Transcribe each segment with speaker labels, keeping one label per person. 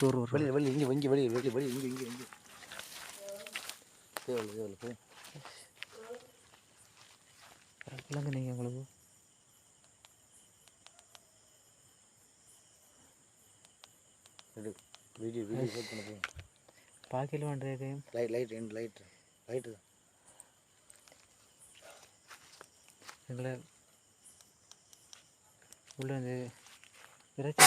Speaker 1: வெளியே வெளியே இங்கே இங்கே வெளியே வெளியே வெளியே இங்கே இங்கே இங்கே தேவை தேவை
Speaker 2: இல்லைங்க நீங்கள் உங்களுக்கு
Speaker 1: வீடியோ வீடியோ ஷூட் பண்ண போகும்
Speaker 2: பார்க்கல பண்ணுறது
Speaker 1: லைட் லைட் ரெண்டு லைட்டு லைட்டு தான்
Speaker 2: எங்களை உள்ள வந்து இறைச்சி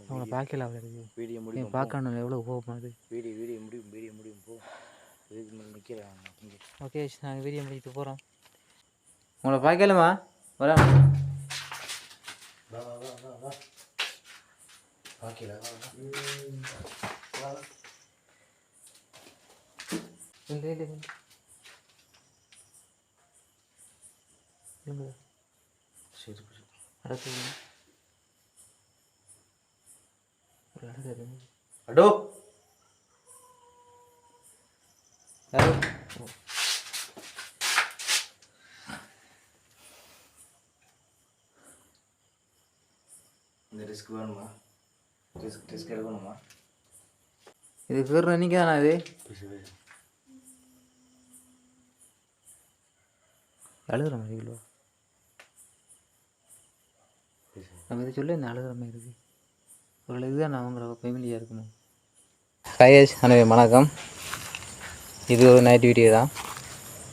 Speaker 2: அவங்கள பார்க்கல அவருக்கு
Speaker 1: வீடியோ முடியும்
Speaker 2: பார்க்கணும் எவ்வளோ கோபம் அது
Speaker 1: வீடியோ வீடியோ முடியும் போ இதுக்கு மேலே நிற்கிறேன் இங்கே
Speaker 2: ஓகே நாங்கள் வீடியோ முடிச்சுட்டு போகிறோம் உங்களை பார்க்கலமா வரேன்
Speaker 1: வா வா வா வா வா பார்க்கல வா வா வா
Speaker 2: இல்லை இல்லை இல்லை
Speaker 1: சரி
Speaker 2: அடுத்து ஒரு அடுத்து
Speaker 1: அடோ
Speaker 2: யாரோ
Speaker 1: இந்த ரிஸ்க் வேணுமா ரிஸ்க் எடுக்கணுமா
Speaker 2: இது பேர் நினைக்க தானே அது அழுகிற மாதிரி இல்லைவா நம்ம இதை சொல்ல இந்த அழுகிற மாதிரி இருக்குது ஒரு இதுதான் நான் அவங்கள ஃபேமிலியாக இருக்கணும் கையேஷ் அனைவரே வணக்கம் இது ஒரு நைட் வீடியோ தான்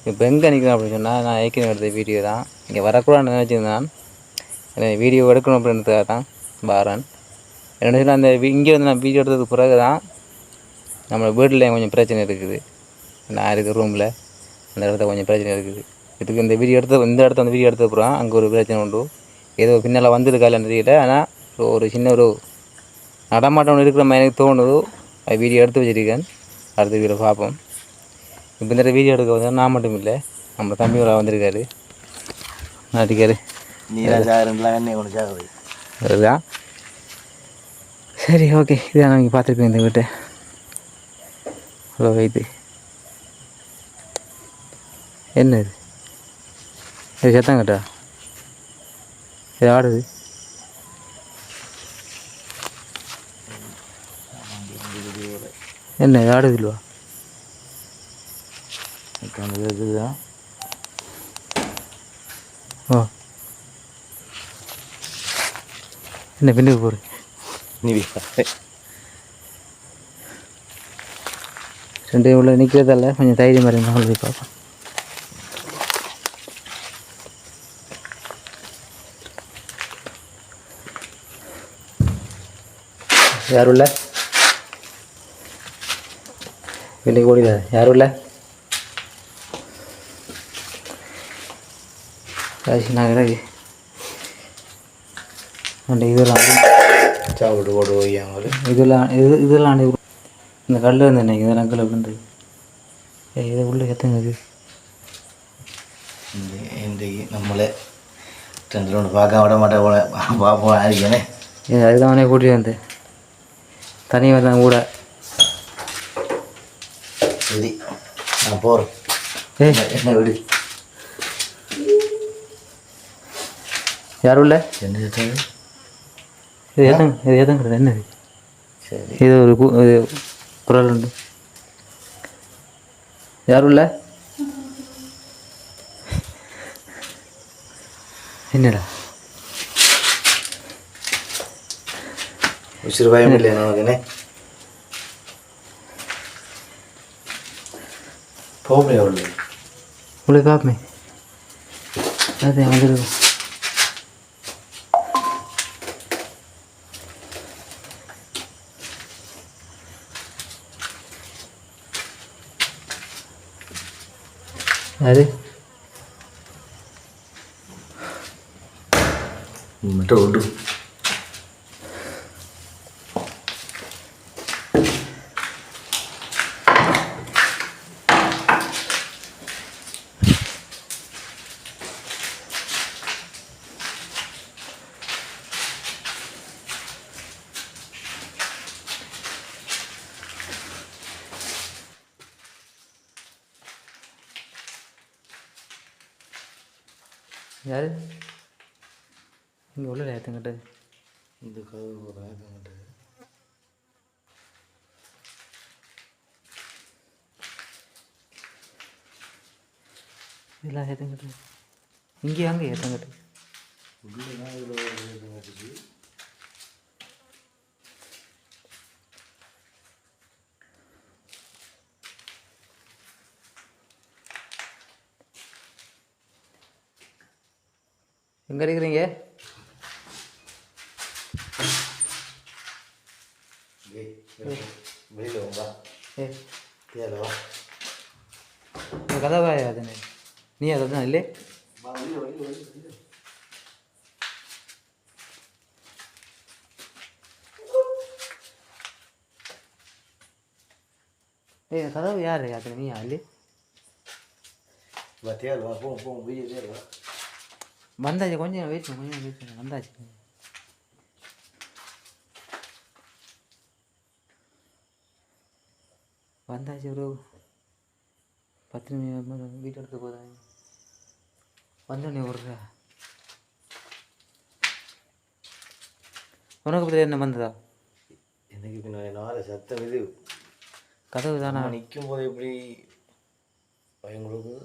Speaker 2: இப்போ எங்கே நிற்கிறேன் அப்படின்னு சொன்னால் நான் ஏற்கனவே எடுத்த வீடியோ தான் இங்கே வரக்கூடாதுன்னு நினச்சிருந்தேன் எனக்கு வீடியோ எடுக்கணும் அப்படின்றதுக்காக தான் பாரன் என்ன சொன்னால் அந்த இங்கே வந்து நான் வீடியோ எடுத்ததுக்கு பிறகு தான் நம்ம வீட்டில் கொஞ்சம் பிரச்சனை இருக்குது நான் இருக்கிற ரூமில் அந்த இடத்துல கொஞ்சம் பிரச்சனை இருக்குது இதுக்கு இந்த வீடியோ இந்த இடத்த வந்து வீடியோ எடுத்த அப்புறம் அங்கே ஒரு பிரச்சனை உண்டு ஏதோ பின்னால் வந்துருக்கான்னு தெரியல ஆனால் ஒரு சின்ன ஒரு நடமாட்டம் இருக்கிற மாதிரி எனக்கு தோணுது அது வீடியோ எடுத்து வச்சுருக்கேன் அடுத்த வீடியோ பார்ப்போம் இப்போ இந்த வீடியோ எடுக்க வந்து நான் மட்டும் இல்லை நம்ம தம்பி ஒரு வந்திருக்காரு நாட்டிக்காரு அதுதான் சரி ஓகே இதான் நீங்கள் பார்த்துருப்பீங்க இந்த வீட்டை ஹலோ வைத்து என்ன இது சத்தம் கேட்டா இது ஆடுது என்ன இது ஆடுது இல்லவா
Speaker 1: இதுதான்
Speaker 2: ஓ என்ன பின்னுக்கு போகிற
Speaker 1: நீ
Speaker 2: ரெண்டு உள்ள நிற்கிறதால கொஞ்சம் தைரியம் மாதிரி இருந்தால் போய் பார்ப்போம் யாரும் இல்லை வெளியே ஓடில யாரும் இல்லை நான் கிடக்கு அந்த இதெல்லாம்
Speaker 1: சாப்பிட்டு ஓடுவோம்
Speaker 2: இதெல்லாம் இதெல்லாம் இந்த கல் வந்து என்ன இதெல்லாம் கல் அப்படின்றது இதை உள்ள எத்தங்க
Speaker 1: இன்றைக்கு நம்மளே ரெண்டு ஒன்று பார்க்க விட மாட்டேன் போல பார்ப்போம் ஆയിരിக்கனே
Speaker 2: அதுதான் அவனே கூட்டிகிட்டு வந்தேன் தனியாக வந்தான் கூட
Speaker 1: சரி நான் போகிறேன் என்ன விடு
Speaker 2: யாரும் இல்லை
Speaker 1: என்ன சேர்த்தாங்க
Speaker 2: இது ஏதங்கிறது என்னது
Speaker 1: சரி
Speaker 2: இது ஒரு குரல் உண்டு யாரும் இல்லை என்னடா
Speaker 1: உசிறு பயம் இல்லையா நமக்குண்ணே போகலையா உள்ள
Speaker 2: உள்ள பார்ப்போமே அது வந்துருக்கும் அது
Speaker 1: மட்டும் விடு
Speaker 2: யார் இங்கே உள்ள ஏற்றுங்கிட்டு
Speaker 1: இந்த கதவு ஒரு ஆயிரத்தங்கிட்ட
Speaker 2: இதெல்லாம் ஏற்றுங்கிட்டு இங்கே அங்கே ஏற்றுங்கிட்டு
Speaker 1: உள்ளே இதில் ஒரு ஆயிரத்தங்கிட்டுச்சு.
Speaker 2: எங்கே இருக்கிறீங்க?
Speaker 1: வெளியில் வா.
Speaker 2: ஏ
Speaker 1: தேவை வா.
Speaker 2: கதவா அதுன்னு நீ அதை தான் இல்லை.
Speaker 1: வா வெளியில் வெளியில் வெளியில்.
Speaker 2: ஏய் கதவு யார் அது நீ இல்லை.
Speaker 1: வா தேவை வா. போவோம் வெளியே தேவை வா.
Speaker 2: வந்தாச்சு கொஞ்சம் வெயிட் பண்ணு வந்தாச்சு. வந்தாச்சு ஒரு 10 நிமிஷம் வீட்டு எடுத்து போதாங்க. வந்தோடனே விட்றா. உனக்கு பற்றி என்ன வந்ததா?
Speaker 1: எனக்கு இப்போ நாலு சத்தம் இது
Speaker 2: கதவு தானே
Speaker 1: நிற்கும் போது எப்படி பயம் கொடுக்குது.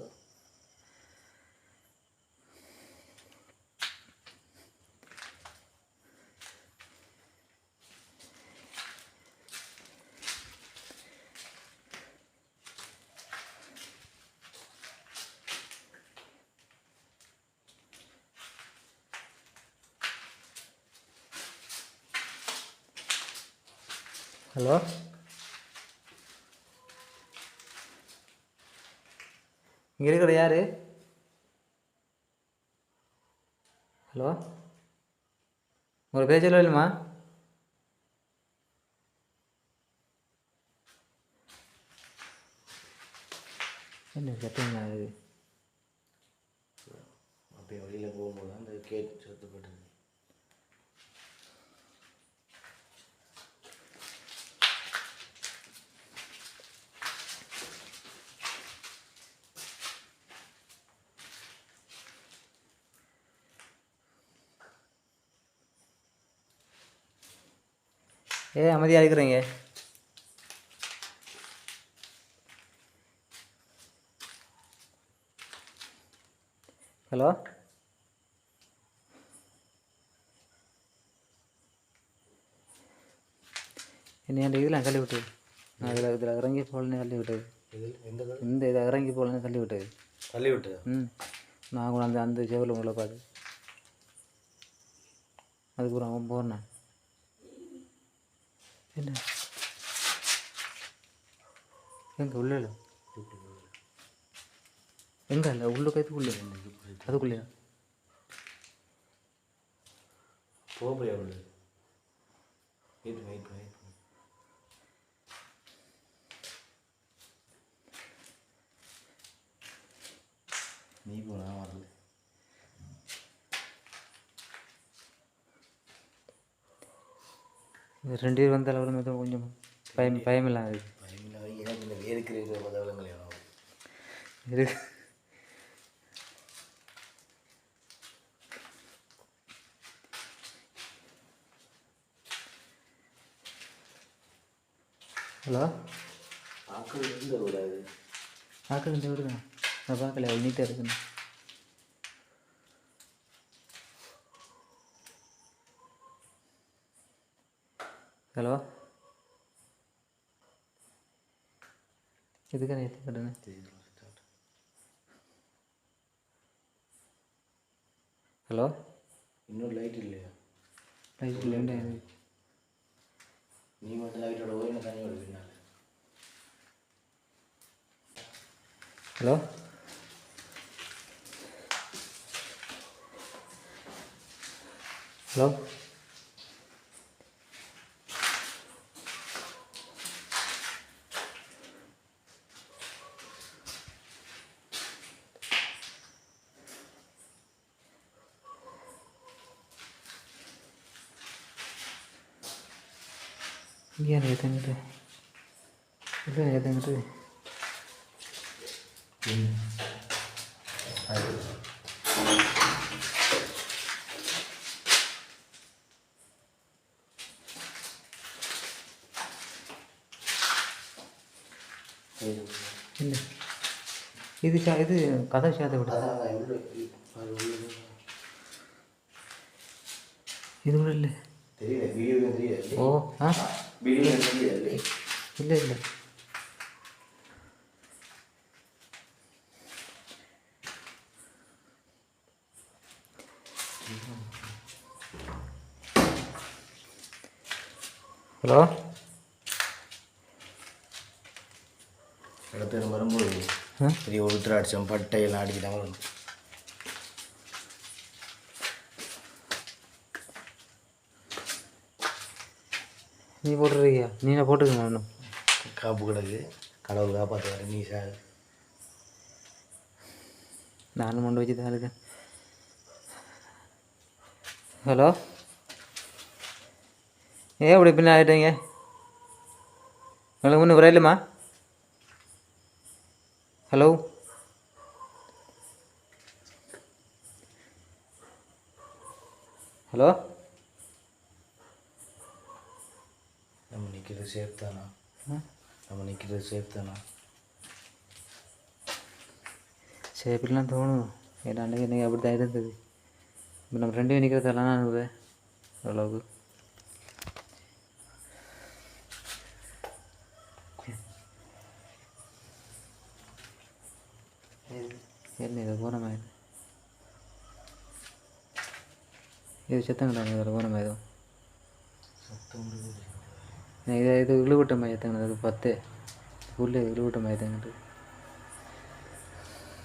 Speaker 2: ஹலோ இங்கே இருக்கிற யார்? ஹலோ ஒரு பேர் சொல்ல இல்லைம்மா? என்ன சத்தம் அது?
Speaker 1: அப்படியே வெளியில் போகும்போது அந்த கேட் சத்தப்பட்டது.
Speaker 2: அமைதியாக இருக்கிறீங்க? ஹலோ என்னை அந்த இதெல்லாம் தள்ளி விட்டது. நான் இதில் இறங்கி போகலன்னு தள்ளி விட்டது. இந்த இதை இறங்கி போகலன்னு தள்ளி விட்டது.
Speaker 1: தள்ளி விட்டது.
Speaker 2: நான் கூட அந்த செவலில் உங்களை பார்த்து அதுக்கப்புறம் அவன் போனேன். என்ன எங்கே உள்ள எங்கே இல்லை உள்ள கைத்துக்குள்ளே அதுக்குள்ளேயா
Speaker 1: போகலையா உள்ள? Wait wait wait. நீ போனா வரல.
Speaker 2: ரெண்டு பேர் வந்த அளவில் கொஞ்சம் பயமில்லாது.
Speaker 1: பயமில்லாத எனக்கு இந்த வேறுக்கிற பதவலங்கள்
Speaker 2: இருக்கு. ஹலோ
Speaker 1: ஆக்கள் இந்த விடாது.
Speaker 2: ஆக்கள் இந்த வீடு தான். நான் பார்க்கல அவ்வளோ நீட்டாக இருக்குன்னு. ஹலோ இதுக்கான ஏற்றி கட்டுன்னு ஹலோ
Speaker 1: இன்னொரு லைட் இல்லையா?
Speaker 2: லைட் இல்லைண்டா.
Speaker 1: நீ மட்டும் லைட்டோட ஓய்வு தண்ணி விடுவீங்க.
Speaker 2: ஹலோ ஹலோ இங்கே ஏற்றுங்கிட்டு இல்லை ஏற்றுங்கிட்டு இது இது கதை சாத்த விட இது கூட இல்லை.
Speaker 1: தெரியல, வீடியோ தெரியல.
Speaker 2: ஓ ஆ
Speaker 1: வீடியோ தெரியல.
Speaker 2: இல்லை இல்லை. ஹலோ,
Speaker 1: இடத்துல வரும்போது பெரிய ஒருத்தர் அடித்தோம், பட்டையெல்லாம் அடிக்கிட்டாங்க வரும்.
Speaker 2: நீ போட்டுருக்கியா? நீ நான் போட்டுக்கணும் ஒன்றும்
Speaker 1: காப்பு கிடக்கு, கடவுள் காப்பாற்றுவார். நீ சார்
Speaker 2: நானும் கொண்டு வச்சு தான் இருக்கேன். ஹலோ, ஏன் இப்படி பின்ன ஆகிட்டீங்க? உங்களுக்கு ஒன்றும் குறையிலுமா? ஹலோ, ஹலோ,
Speaker 1: நம்ம நிற்கிறது சேஃப் தானா? நம்ம நிற்கிறது சேஃப் தானா?
Speaker 2: சரி, இப்படிலாம் தோணும். ஏன்னா அன்றைக்கி இன்றைக்கி அப்படி தான் இருந்தது. இப்போ நம்ம ரெண்டு பேரும் நிற்கிறதெல்லாம் நான் அனுப்புவேன் ஓரளவுக்கு. என்ன இது போன மாதிரி இது செத்தங்கடா, இதில் போன மாதிரி இது இது இழுவிட்ட மாதிரி எத்தங்கண்ணா, அது 10 உள்ளே இழுவிட்ட மாதிரி எத்தங்கிட்டு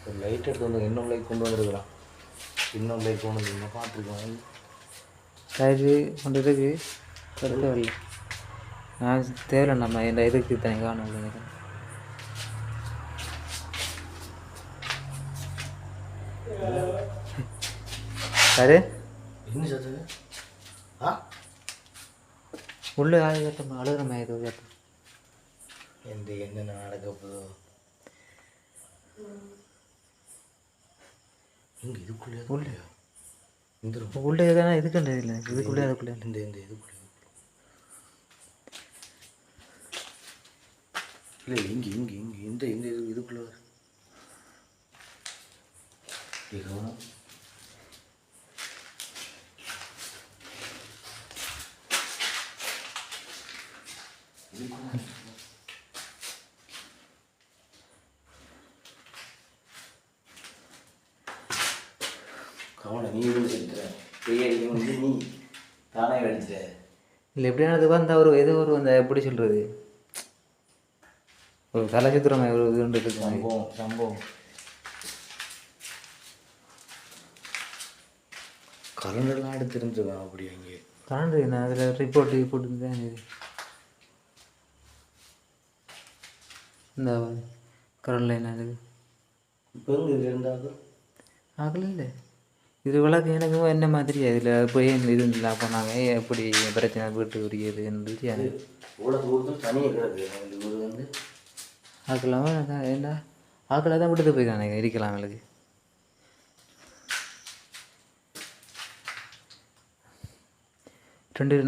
Speaker 1: ஒரு லைட் எடுத்து வந்து இன்னும் லைட் கொண்டு வந்துருக்குறான். இன்னும் லைட் கொண்டு வந்து இன்னும் பார்த்துருக்கோம்.
Speaker 2: இது கொண்டு இருக்கு கருத்து வரல. நான் தேவையில்லை, நம்ம இந்த இதுக்கு தனி காணும் நினைக்கிறேன். யாரு
Speaker 1: என்ன சத்தது? ஆ,
Speaker 2: உள்ளே யாரு கேட்டோம்? அழுகிற மாதிரி ஏதோ கேட்டோம்.
Speaker 1: எந்த என்னென்ன நடக்க போதோ. இங்கே இதுக்குள்ளே உள்ளே இந்த
Speaker 2: உள்ளே தானே இதுக்குன்றது இல்லை, இதுக்குள்ளே அதுக்குள்ளே
Speaker 1: இந்த இந்த இதுக்குள்ளே இல்லை, இங்கே இங்கே இங்கே இந்த இந்த இது இதுக்குள்ளே கவனம். கவனம், நீ வந்து செலுத்துற பெரிய அடிக்க வந்து நீ தானே அடிச்சிட்ட.
Speaker 2: இல்லை எப்படியானது அந்த ஒரு ஏதோ ஒரு அந்த எப்படி சொல்கிறது, ஒரு கலாச்சித்திரம் ஒரு இதுன்றது
Speaker 1: சம்பவம் சம்பவம். கரண்டெல்லாம் எடுத்துருந்துருக்கான் அப்படி அங்கே.
Speaker 2: கரண்டு என்ன அதில் ரிப்போர்ட்டு போட்டுருந்தேன். இது இந்த கரண்ட் லைன் அது
Speaker 1: இப்போ எங்கே இது இருந்தாலும்
Speaker 2: ஆகல இல்லை. இது விளக்கு எனக்கு என்ன மாதிரி அதில் போய் இது இல்லை. அப்போ நாங்கள் எப்படி பிரச்சனை வீட்டு உரியது இருந்துச்சு. அது
Speaker 1: இவ்வளோ தூரத்தில் தனியாக கிடக்கு. இந்த ஊர் வந்து
Speaker 2: ஆக்கலாமா என்ன ஆக்கலாக தான் விட்டுட்டு போய்க்கானே இருக்கலாம் எங்களுக்கு.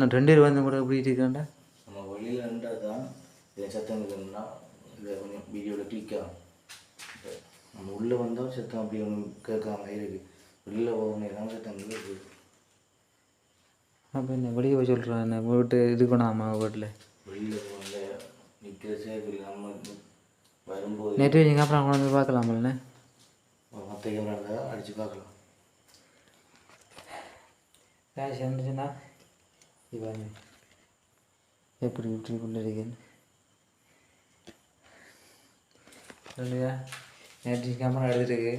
Speaker 2: நான் 2 பேர் வந்து கூட இப்படி இருக்காண்டா.
Speaker 1: நம்ம வெளியில் நின்றால் தான் இதில் சத்தம் இருக்குன்னா இதை கொஞ்சம் வீடியோவில் கிளிக் ஆகும். நம்ம உள்ளே வந்தால் சத்தம் அப்படி ஒன்று கேட்காம இருக்குது. வெளியில் போகணும் தான் சத்தம் இருக்குது.
Speaker 2: அப்போ என்ன வெளியே போய் சொல்கிறேன், என்ன வீட்டு இது பண்ணாமா வீட்டில்
Speaker 1: வெளியில் போகல நிற்கிற சேஃப் இல்லை. நம்ம வரும்போது
Speaker 2: நேற்று நீங்கள் அப்புறம் கொண்டு வந்து பார்க்கலாமல்ண்ணே.
Speaker 1: மற்ற கேமரா இருந்தால் அடித்து பார்க்கலாம்.
Speaker 2: கேஷ் இருந்துச்சுன்னா இப்போ எப்படி இப்படி கொண்டு இருக்கேன்னு இல்லையா? நேற்று கேமரா எடுத்துருக்கு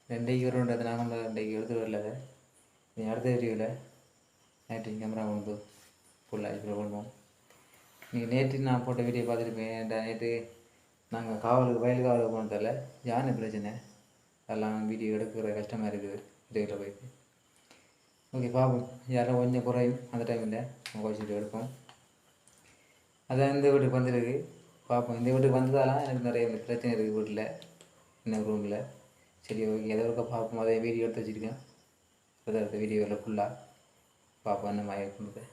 Speaker 2: 2க்கு வருன்றது நான் கொண்டு 2க்கு எடுத்து வரல. நீ அடுத்த வீடியோவில் நேற்று கேமரா கொண்டு ஃபுல்லாக இப்போ பண்ணுவோம். நீங்கள் நேற்று நான் போட்ட வீடியோ பார்த்துருப்பேன். நேற்று நாங்கள் வயல் காவலுக்கு போனதில்ல, யானை பிரச்சனை அதெல்லாம் வீடியோ எடுக்கிற கஷ்டமாக இருக்குது வீடியோவில் போயிட்டு. ஓகே பார்ப்போம், யாரும் கொஞ்சம் குறையும் அந்த டைமில் நம்ம குறைச்சிட்டு எடுப்போம். அதான் இந்த வீட்டுக்கு வந்துருக்கு பார்ப்போம். இந்த வீட்டுக்கு வந்ததாலாம் எனக்கு நிறைய பிரச்சனை இருக்குது வீட்டில், இன்னும் ரூமில். சரி ஓகே, ஏதோ இருக்க பார்ப்போம். அதே வீடியோ எடுத்து வச்சுருக்கேன். அடுத்த வீடியோவில் ஃபுல்லாக பார்ப்போம் என்ன மாதிரி இருக்குன்னு.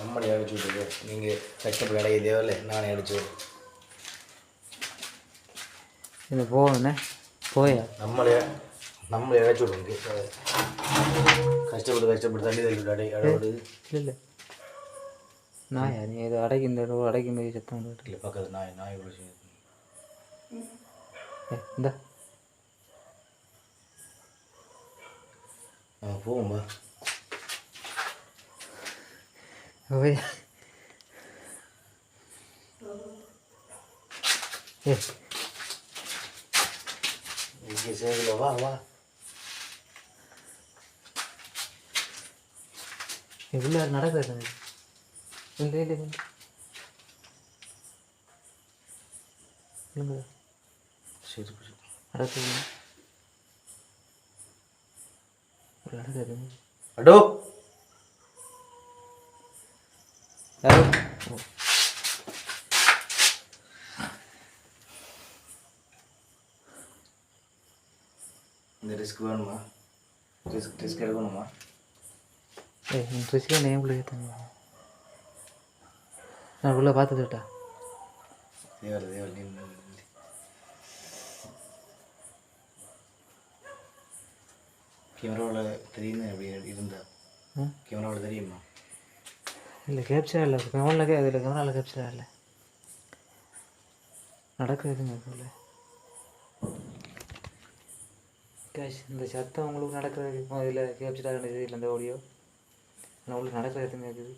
Speaker 1: நம்மளே அடிச்சு விட்டுருக்கு. நீங்கள் கஷ்டப்பட்டு அடைய தேவையில்லை, நானே அடிச்சு
Speaker 2: இது போகணுண்ணே போயா
Speaker 1: நம்மளே அடைச்சி விடுங்க. கஷ்டப்பட்டு தண்ணி தள்ளி அடைவிடு.
Speaker 2: இல்லை நாயா நீ இது அடைக்கி இந்த அடைக்கும் போது சத்தம்
Speaker 1: இல்லை பக்கத்து நாய் இவ்வளோ செய்யுது.
Speaker 2: இந்த
Speaker 1: போவோம்பா.
Speaker 2: போய்
Speaker 1: இங்கே சேகல வா
Speaker 2: இவ்வளோ நடக்கிறது. இல்லை
Speaker 1: சரி
Speaker 2: நடக்குது நடக்குது.
Speaker 1: அடோ
Speaker 2: யாரோ
Speaker 1: இந்த ரிஸ்க் வேணுமா? ரிஸ்க் எடுக்கணுமா?
Speaker 2: ரிஸ்க்காக நேம் உள்ள ஏற்றாங்க. நான் உள்ள பார்த்துக்கிட்டா
Speaker 1: தேவை நீ கேமராவில் தெரியுமா? எப்படி இருந்தா கேமராவில் தெரியுமா?
Speaker 2: இல்லை கேப்சராக இல்லை ஃபோனில் அதில் கேமராவில் கேப்சராக இல்லை. நடக்குதுங்க அதில் கேஷ். இந்த சத்தம் உங்களுக்கு நடக்கிறது இதில் கேப்சராக இருந்தது. இல்லை இந்த ஆடியோ ஆனால் உங்களுக்கு நடக்கிறது எதுவுமே இருக்குது.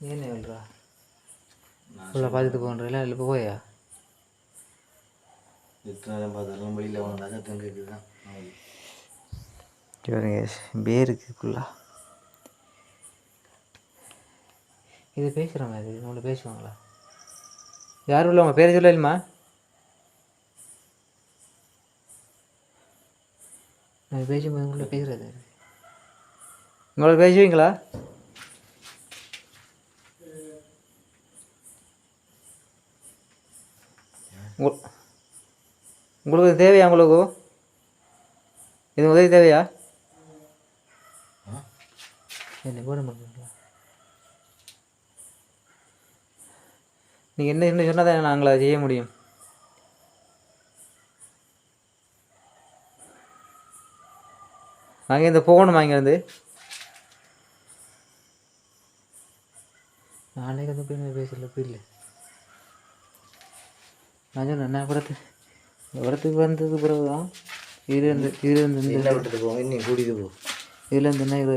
Speaker 2: ஏன்னு சொல்கிறா உள்ள பார்த்துட்டு போகிறேன். இல்லை போயா
Speaker 1: எத்தனை நேரம் பார்த்தாலும் வெளியில் அவங்க சத்தம் கேட்குது தான்.
Speaker 2: பேருக்குள்ளா இது பேசுகிற மாதிரி உங்களை பேசுவாங்களா? யாரும் இல்லை உங்கள் பேரை சொல்லலுமா? நான் பேசும்போது உங்களை பேசுகிறது உங்களை பேசுவீங்களா? உங்களுக்கு தேவையா? உங்களுக்கு இது உதவி தேவையா? என்ன போட மாட்டீங்களா? நீங்கள் என்ன சொன்னால் தான் நாங்கள் அதை செய்ய முடியும். நாங்கள் இந்த போகணுமா இங்கே வந்து நாளைக்கு வந்து போய் பேசல புரியல. நான் சொன்னேன் என்ன இடத்துக்கு வந்ததுக்கு பிறகு தான் இதுலேருந்து
Speaker 1: விட்டுட்டு போவோம். இன்னும் கூட்டிகிட்டு போவோம்.
Speaker 2: இதுலேருந்து என்ன இது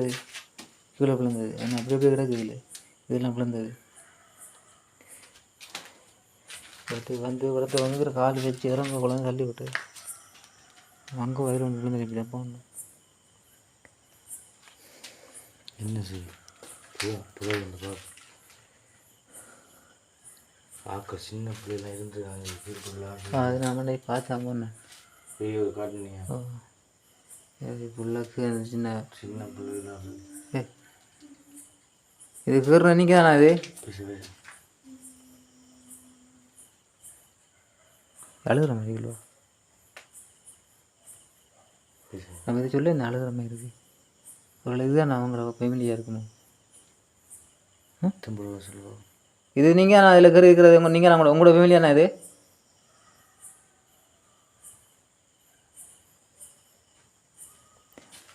Speaker 2: கீழே விழுந்தது. என்ன அப்படி அப்படியே கிடக்குது. இல்லை இதெல்லாம் விழுந்தது. இடத்துக்கு வந்து கால் வச்சு இறங்க குழந்தை தள்ளி விட்டு அங்கே வயிறு ஒன்று விழுந்தது. இப்படி தான் போகணும்.
Speaker 1: என்ன செய்யும் பார்க்க சின்ன பிள்ளைலாம் இருந்துருக்காங்க.
Speaker 2: அது நம்ம பார்த்தா போனேன்
Speaker 1: காட்டுனீங்க.
Speaker 2: பிள்ளைக்கு சின்ன
Speaker 1: சின்ன பிள்ளைலாம்
Speaker 2: இது பேர் அன்றைக்கி தானே அது அழுகிற மாதிரி இல்லைவா? நம்ம இதை சொல்ல இந்த அழுகிற மாதிரி இருக்குது. ஒரு இதுதான் அவங்கள ஃபேமிலியாக இருக்கணும்.
Speaker 1: சொல்லுவோம்.
Speaker 2: இது நீங்கள் நான் இதில் இருக்கிறது நீங்கள் உங்களோட ஃபேமிலியாண்ணா? இது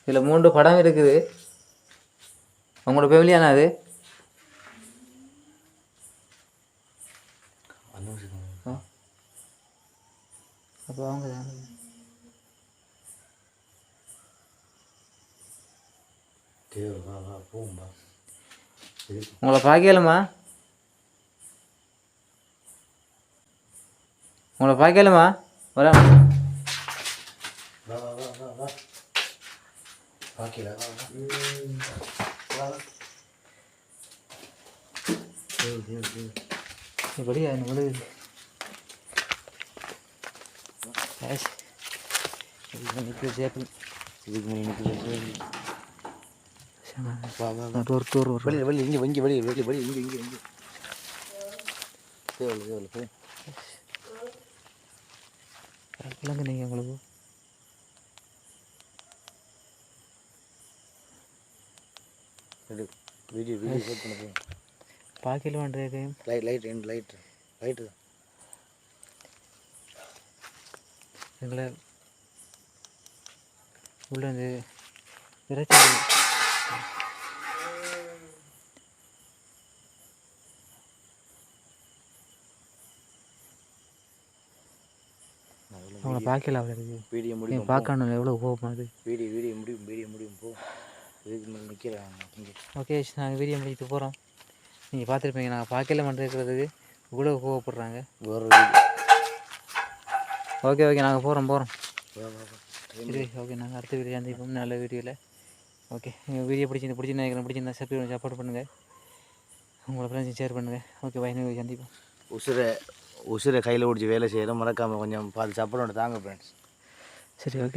Speaker 2: இதில் 3 படம் இருக்குது. உங்களோட ஃபேமிலியாண்ணா? அது அப்போ அவங்க தான்
Speaker 1: போகும்பா.
Speaker 2: உங்களை பார்க்கலுமா? உங்களை பார்க்கலுமா? வர
Speaker 1: பார்க்கல.
Speaker 2: எப்படியா என்ன விழுது? சேப்பு
Speaker 1: இதுக்கு வெளியே இங்கே இங்கே வெளியே இங்கே தேவை
Speaker 2: இல்லைங்க நீங்கள் உங்களுக்கு
Speaker 1: வீடியோ ஷூட் பண்ண போகும்.
Speaker 2: பாக்கியில் பண்ணுறது
Speaker 1: லைட்டு தான்
Speaker 2: எங்களை உள்ள வந்து இறைச்சி அவங்கள பார்க்கல அவ்வளோ இருக்குது.
Speaker 1: வீடியோ
Speaker 2: நீங்கள்
Speaker 1: முடியும்
Speaker 2: பார்க்கணும் எவ்வளோ கோபம் அது.
Speaker 1: வீடியோ முடியும் போ. இதுக்கு மேலே நிற்கிறேன் இங்கே.
Speaker 2: ஓகே, நாங்கள் வீடியோ முடிச்சுட்டு போகிறோம். நீங்கள் பார்த்துருப்பீங்க, நாங்கள் பார்க்கல பண்ணுறதுக்கு இவ்வளோ கோவப்படுறாங்க.
Speaker 1: வேறு
Speaker 2: ஓகே நாங்கள் போகிறோம். சரி ஓகே, நாங்கள் அடுத்த வீடியோ சந்திப்போம் நல்ல வீடியோவில். ஓகே, எங்கள் வீடியோ பிடிச்சிருந்தா சப்போர்ட் பண்ணுங்கள், உங்களை ஃப்ரெண்ட்ஸும் ஷேர் பண்ணுங்கள். ஓகே பாய், இன்னொரு சந்திப்போம்.
Speaker 1: உசுரை கையில் பிடிச்சி வேலை செய்கிறோம், மறக்காமல் கொஞ்சம் பார்த்து சப்போர்ட் தாங்க ஃப்ரெண்ட்ஸ்.
Speaker 2: சரி ஓகே.